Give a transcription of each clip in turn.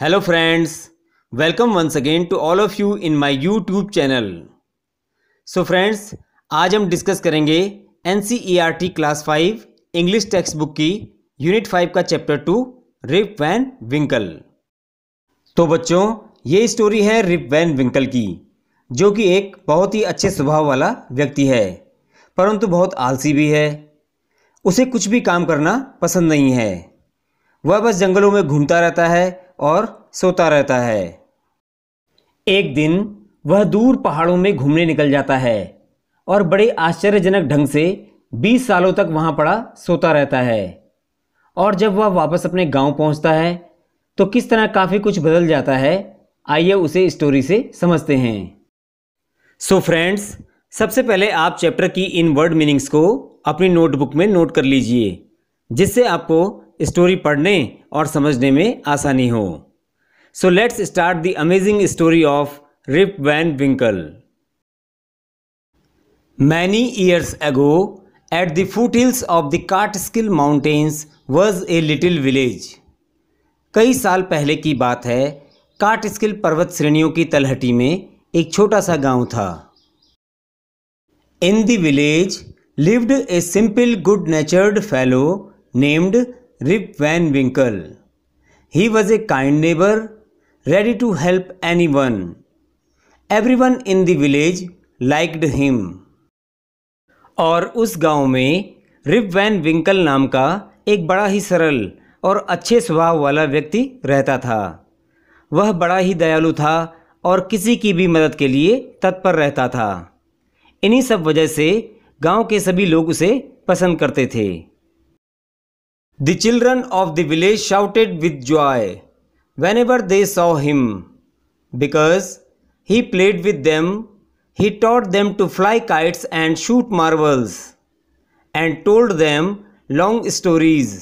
Hello friends, welcome once again to all of you in my YouTube channel. So friends, आज हम discuss करेंगे NCERT class 5 English text book की unit 5 का chapter 2 rib Van विंकल। तो बच्चों, ये story है रिप वैन विंकल की, जो कि एक बहुत ही अच्छे स्वभाव वाला व्यक्ति है, परंतु बहुत आलसी भी है। उसे कुछ भी काम करना पसंद नहीं है। वह बस जंगलों में घूमता रहता है और सोता रहता है। एक दिन वह दूर पहाड़ों में घूमने निकल जाता है और बड़े आश्चर्यजनक ढंग से 20 सालों तक वहां पड़ा सोता रहता है। और जब वह वापस अपने गांव पहुंचता है तो किस तरह काफ़ी कुछ बदल जाता है, आइए उसे स्टोरी से समझते हैं। सो फ्रेंड्स, सबसे पहले आप चैप्टर की इन वर्ड मीनिंग्स को अपनी नोटबुक में नोट कर लीजिए, जिससे आपको स्टोरी पढ़ने और समझने में आसानी हो। So let's start the amazing story of Rip Van Winkle. Many years ago at the foothills of the Catskill mountains was a little village. कई साल पहले की बात है, कार्टस्किल पर्वत श्रेणियों की तलहटी में एक छोटा सा गांव था। In the village lived a simple good-natured fellow named Rip Van Winkle. He was a kind neighbor, ready to help anyone. Everyone in the village liked him. और उस गांव में रिप वैन विंकल नाम का एक बड़ा ही सरल और अच्छे स्वभाव वाला व्यक्ति रहता था। वह बड़ा ही दयालु था और किसी की भी मदद के लिए तत्पर रहता था। इन्हीं सब वजह से गांव के सभी लोग उसे पसंद करते थे। The children of the village shouted with joy whenever they saw him, because he played with them. He taught them to fly kites and shoot marbles, and told them long stories.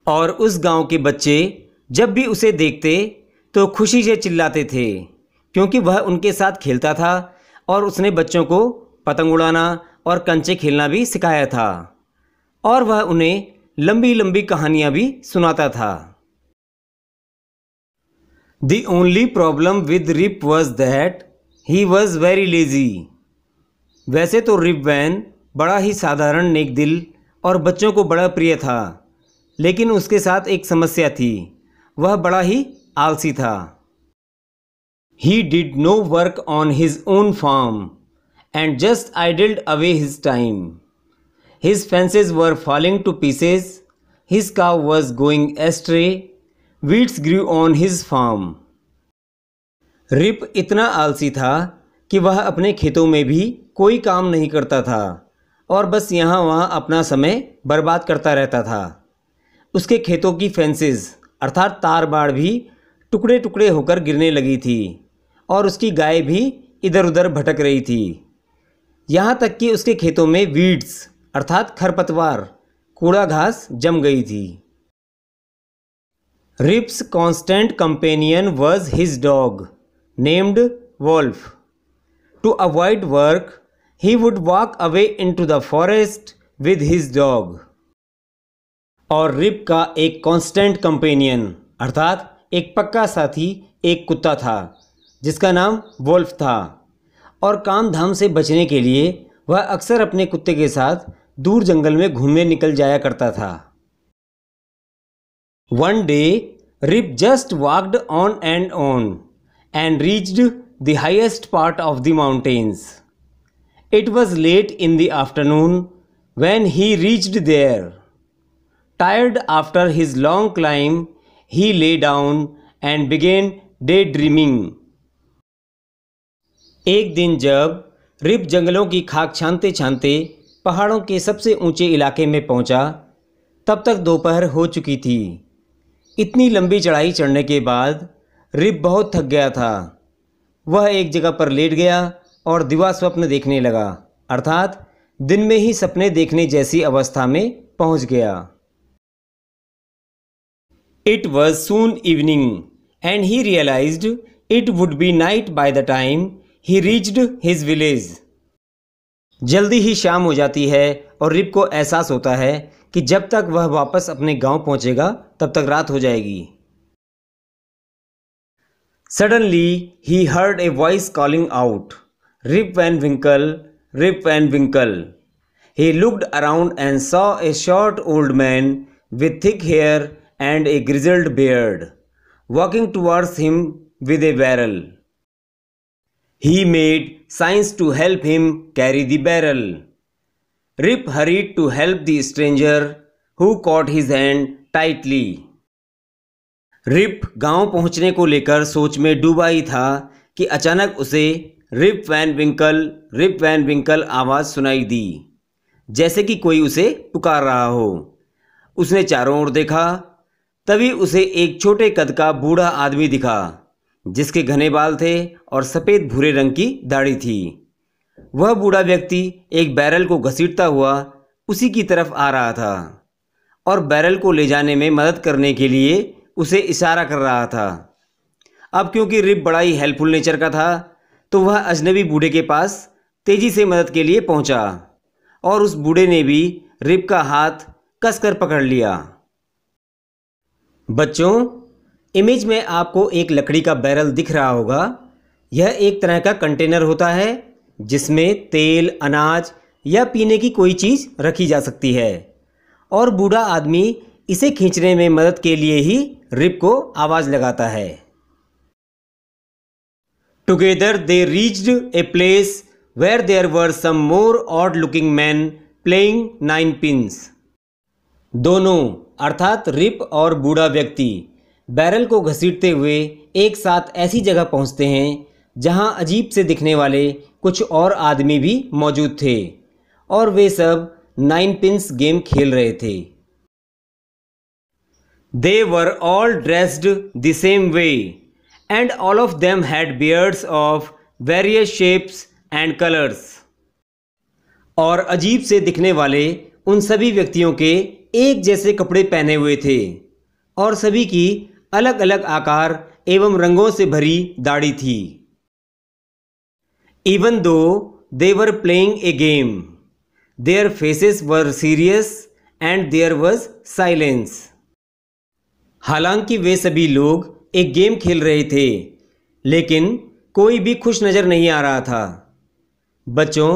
और उस गांव के बच्चे जब भी उसे देखते तो खुशी से चिल्लाते थे, क्योंकि वह उनके साथ खेलता था और उसने बच्चों को पतंग उड़ाना और कंचे खेलना भी सिखाया था, और वह उन्हें लंबी लंबी कहानियां भी सुनाता था। The only problem with Rip was that he was very lazy. वैसे तो रिप वैन बड़ा ही साधारण नेक दिल और बच्चों को बड़ा प्रिय था, लेकिन उसके साथ एक समस्या थी, वह बड़ा ही आलसी था। He did no work on his own farm and just idled away his time. His fences were falling to pieces, his cow was going astray, weeds grew on his farm. Rip इतना आलसी था कि वह अपने खेतों में भी कोई काम नहीं करता था और बस यहाँ वहाँ अपना समय बर्बाद करता रहता था। उसके खेतों की फेंसेस अर्थात तार बाड़ भी टुकड़े टुकड़े होकर गिरने लगी थी और उसकी गाय भी इधर उधर भटक रही थी। यहाँ तक कि उसके खेतों में वीड्स अर्थात खरपतवार, कूड़ा घास जम गई थी। Rip's constant companion was his dog named Wolf. To avoid work he would walk away into the forest with his dog. और रिप का एक कांस्टेंट कंपेनियन अर्थात एक पक्का साथी एक कुत्ता था, जिसका नाम वॉल्फ था, और काम धाम से बचने के लिए वह अक्सर अपने कुत्ते के साथ दूर जंगल में घूमने निकल जाया करता था। One day, Rip just walked on and reached the highest part of the mountains. It was late in the afternoon when he reached there. Tired after his long climb, he lay down and began daydreaming. एक दिन जब rib जंगलों की खाक छानते छानते पहाड़ों के सबसे ऊंचे इलाके में पहुंचा, तब तक दोपहर हो चुकी थी। इतनी लंबी चढ़ाई चढ़ने के बाद रिप बहुत थक गया था। वह एक जगह पर लेट गया और दिवा स्वप्न देखने लगा, अर्थात दिन में ही सपने देखने जैसी अवस्था में पहुंच गया। It was soon evening and he realized it would be night by the time he reached his village. जल्दी ही शाम हो जाती है और रिप को एहसास होता है कि जब तक वह वापस अपने गांव पहुंचेगा तब तक रात हो जाएगी। Suddenly he heard a voice calling out, "Rip Van Winkle, Rip Van Winkle." He looked around and saw a short old man with thick hair and a grizzled beard walking towards him with a barrel. He made signs to help him carry the barrel. Rip hurried to help the stranger, who caught his hand tightly. Rip गांव पहुंचने को लेकर सोच में डूबा ही था कि अचानक उसे रिप वैन विंकल आवाज़ सुनाई दी, जैसे कि कोई उसे पुकार रहा हो। उसने चारों ओर देखा, तभी उसे एक छोटे कद का बूढ़ा आदमी दिखा, जिसके घने बाल थे और सफ़ेद भूरे रंग की दाढ़ी थी। वह बूढ़ा व्यक्ति एक बैरल को घसीटता हुआ उसी की तरफ आ रहा था और बैरल को ले जाने में मदद करने के लिए उसे इशारा कर रहा था। अब क्योंकि रिप बड़ा ही हेल्पफुल नेचर का था, तो वह अजनबी बूढ़े के पास तेज़ी से मदद के लिए पहुंचा और उस बूढ़े ने भी रिप का हाथ कसकर पकड़ लिया। बच्चों, इमेज में आपको एक लकड़ी का बैरल दिख रहा होगा। यह एक तरह का कंटेनर होता है जिसमें तेल, अनाज या पीने की कोई चीज़ रखी जा सकती है, और बूढ़ा आदमी इसे खींचने में मदद के लिए ही रिप को आवाज़ लगाता है। Together they reached a place where there were some more odd looking man playing 9 pins. दोनों अर्थात रिप और बूढ़ा व्यक्ति बैरल को घसीटते हुए एक साथ ऐसी जगह पहुंचते हैं जहां अजीब से दिखने वाले कुछ और आदमी भी मौजूद थे, और वे सब 9 पिन्स गेम खेल रहे थे। They were all dressed the same way, and all of them had beards of various shapes and colors. और अजीब से दिखने वाले उन सभी व्यक्तियों के एक जैसे कपड़े पहने हुए थे, और सभी की अलग अलग आकार एवं रंगों से भरी दाढ़ी थी। Even though they were playing a game, their faces were serious and there was silence. हालांकि वे सभी लोग एक गेम खेल रहे थे, लेकिन कोई भी खुश नज़र नहीं आ रहा था। बच्चों,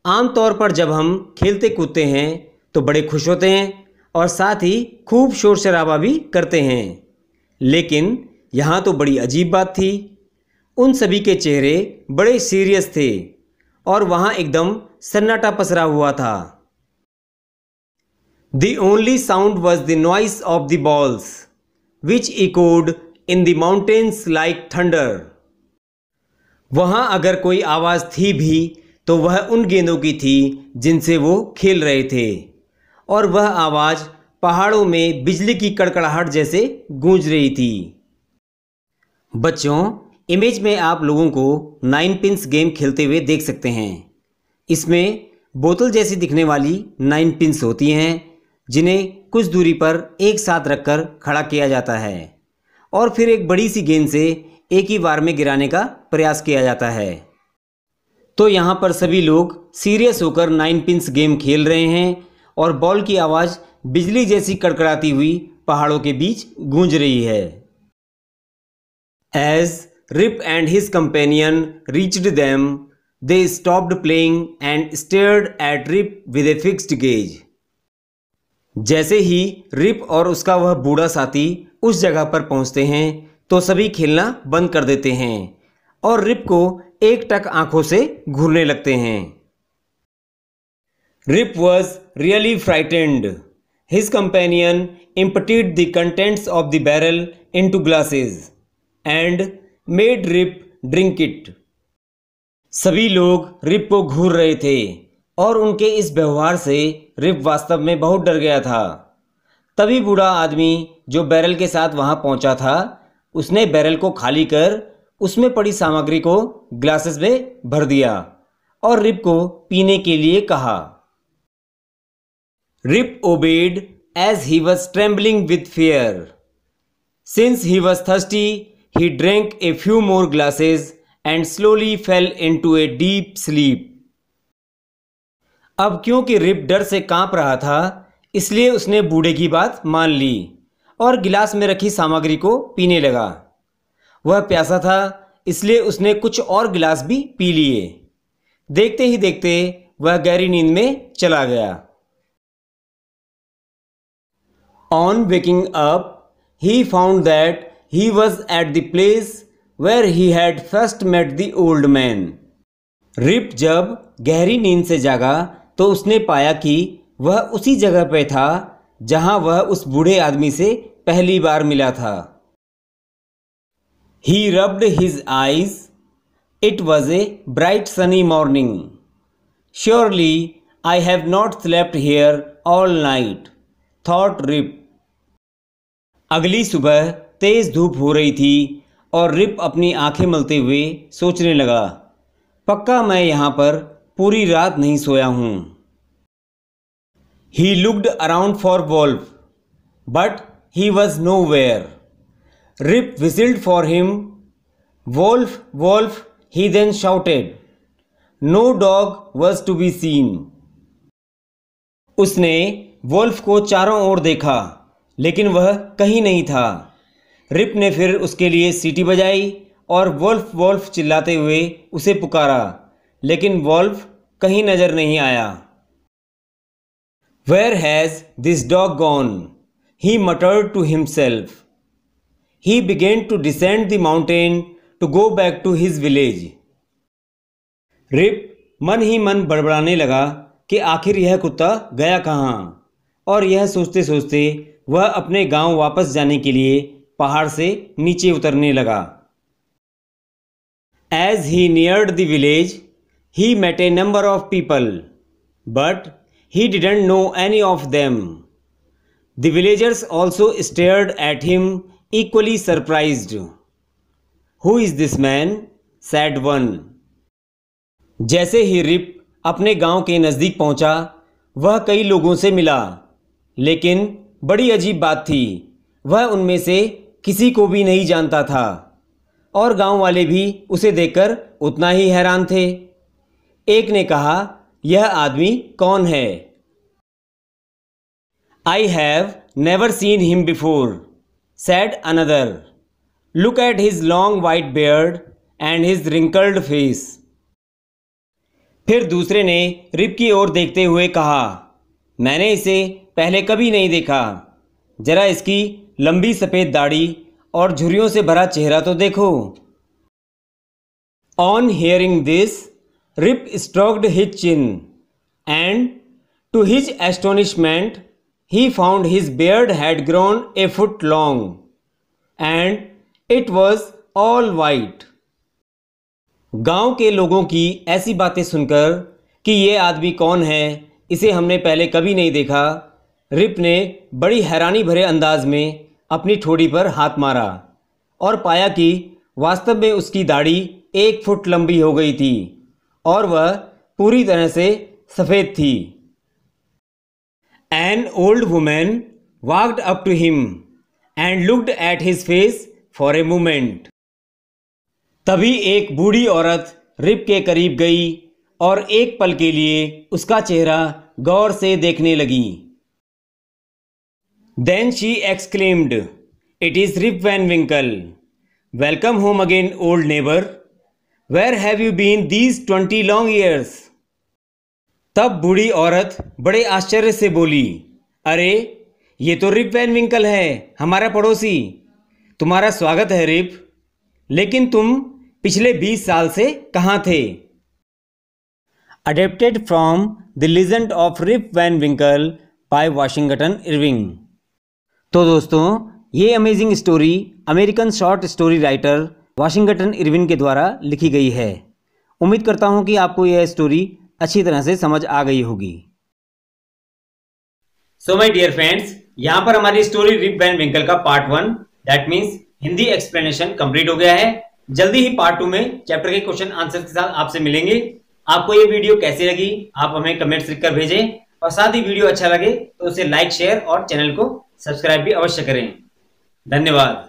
आमतौर पर जब हम खेलते कूदते हैं तो बड़े खुश होते हैं और साथ ही खूब शोर शराबा भी करते हैं, लेकिन यहाँ तो बड़ी अजीब बात थी। उन सभी के चेहरे बड़े सीरियस थे और वहाँ एकदम सन्नाटा पसरा हुआ था। The only sound was the noise of the balls, which echoed in the mountains like thunder. वहाँ अगर कोई आवाज़ थी भी तो वह उन गेंदों की थी जिनसे वो खेल रहे थे, और वह आवाज़ पहाड़ों में बिजली की कड़कड़ाहट जैसे गूंज रही थी। बच्चों, इमेज में आप लोगों को 9 पिन्स गेम खेलते हुए देख सकते हैं। इसमें बोतल जैसी दिखने वाली 9 पिन्स होती हैं, जिन्हें कुछ दूरी पर एक साथ रखकर खड़ा किया जाता है, और फिर एक बड़ी सी गेंद से एक ही बार में गिराने का प्रयास किया जाता है। तो यहाँ पर सभी लोग सीरियस होकर 9 पिन्स गेम खेल रहे हैं, और बॉल की आवाज़ बिजली जैसी कड़कड़ाती हुई पहाड़ों के बीच गूंज रही है। As Rip and his companion reached them, they stopped playing and stared at Rip with a fixed gaze. जैसे ही रिप और उसका वह बूढ़ा साथी उस जगह पर पहुंचते हैं तो सभी खेलना बंद कर देते हैं और रिप को एकटक आंखों से घूरने लगते हैं। Rip was really frightened. His companion emptied the contents of the barrel into glasses and made Rip drink it. सभी लोग रिप को घूर रहे थे और उनके इस व्यवहार से रिप वास्तव में बहुत डर गया था। तभी बूढ़ा आदमी जो बैरल के साथ वहां पहुंचा था, उसने बैरल को खाली कर उसमें पड़ी सामग्री को ग्लासेस में भर दिया और रिप को पीने के लिए कहा। Rip obeyed as he was trembling with fear. Since he was thirsty, he drank a few more glasses and slowly fell into a deep sleep. अब क्योंकि रिप डर से कांप रहा था, इसलिए उसने बूढ़े की बात मान ली और गिलास में रखी सामग्री को पीने लगा, वह प्यासा था, इसलिए उसने कुछ और गिलास भी पी लिए। देखते ही देखते वह गहरी नींद में चला गया। On waking up, he found that he was at the place where he had first met the old man. Rip जब गहरी नींद से जागा तो उसने पाया कि वह उसी जगह पे था जहां वह उस बूढ़े आदमी से पहली बार मिला था। He rubbed his eyes. It was a bright sunny morning. Surely I have not slept here all night, thought Rip. अगली सुबह तेज धूप हो रही थी और रिप अपनी आंखें मलते हुए सोचने लगा, पक्का मैं यहाँ पर पूरी रात नहीं सोया हूँ। He looked around for Wolf, but he was nowhere. Rip whistled for him. Wolf, Wolf, he then shouted. No dog was to be seen. उसने वोल्फ को चारों ओर देखा, लेकिन वह कहीं नहीं था। रिप ने फिर उसके लिए सीटी बजाई और वोल्फ वोल्फ चिल्लाते हुए उसे पुकारा, लेकिन वोल्फ कहीं नजर नहीं आया। Where has this dog gone? He muttered to himself. He began to descend the mountain to go back to his village. Rip मन ही मन बड़बड़ाने लगा कि आखिर यह कुत्ता गया कहाँ, और यह सोचते सोचते वह अपने गांव वापस जाने के लिए पहाड़ से नीचे उतरने लगा। As he neared the village, he met a number of people, but he didn't know any of them. The villagers also stared at him, equally surprised. Who is this man? said one. जैसे ही rib अपने गांव के नज़दीक पहुंचा, वह कई लोगों से मिला, लेकिन बड़ी अजीब बात थी, वह उनमें से किसी को भी नहीं जानता था और गांव वाले भी उसे देखकर उतना ही हैरान थे। एक ने कहा, यह आदमी कौन है? I have never seen him before, said another. Look at his long white beard and his wrinkled face. फिर दूसरे ने रिप की ओर देखते हुए कहा, मैंने इसे पहले कभी नहीं देखा, जरा इसकी लंबी सफ़ेद दाढ़ी और झुर्रियों से भरा चेहरा तो देखो। On hearing this, Rip stroked his chin, and to his astonishment, he found his beard had grown a foot long, and it was all white. गांव के लोगों की ऐसी बातें सुनकर कि ये आदमी कौन है, इसे हमने पहले कभी नहीं देखा, रिप ने बड़ी हैरानी भरे अंदाज में अपनी ठोड़ी पर हाथ मारा और पाया कि वास्तव में उसकी दाढ़ी 1 फुट लंबी हो गई थी और वह पूरी तरह से सफ़ेद थी। An old woman walked up to him and looked at his face for a moment. तभी एक बूढ़ी औरत रिप के करीब गई और एक पल के लिए उसका चेहरा गौर से देखने लगी। Then she exclaimed, "It is Rip Van Winkle. Welcome home again, old neighbor. Where have you been these 20 long years?" तब बूढ़ी औरत बड़े आश्चर्य से बोली, अरे ये तो रिप वैन विंकल है, हमारा पड़ोसी। तुम्हारा स्वागत है रिप, लेकिन तुम पिछले 20 साल से कहाँ थे? Adapted from the legend of Rip Van Winkle by Washington Irving. तो दोस्तों, ये amazing story American short story writer Washington Irving के द्वारा लिखी गई है। उम्मीद करता हूँ कि आपको यह स्टोरी अच्छी तरह से समझ आ गई होगी। सो माय डियर फ्रेंड्स, यहाँ पर हमारी स्टोरी रिप वैन विंकल का part 1 that means Hindi explanation complete हो गया है। जल्दी ही पार्ट 2 में चैप्टर के क्वेश्चन आंसर के साथ आपसे मिलेंगे। आपको ये वीडियो कैसी लगी आप हमें कमेंट्स लिखकर भेजें, और साथ ही वीडियो अच्छा लगे तो उसे लाइक शेयर और चैनल को सब्सक्राइब भी अवश्य करें। धन्यवाद।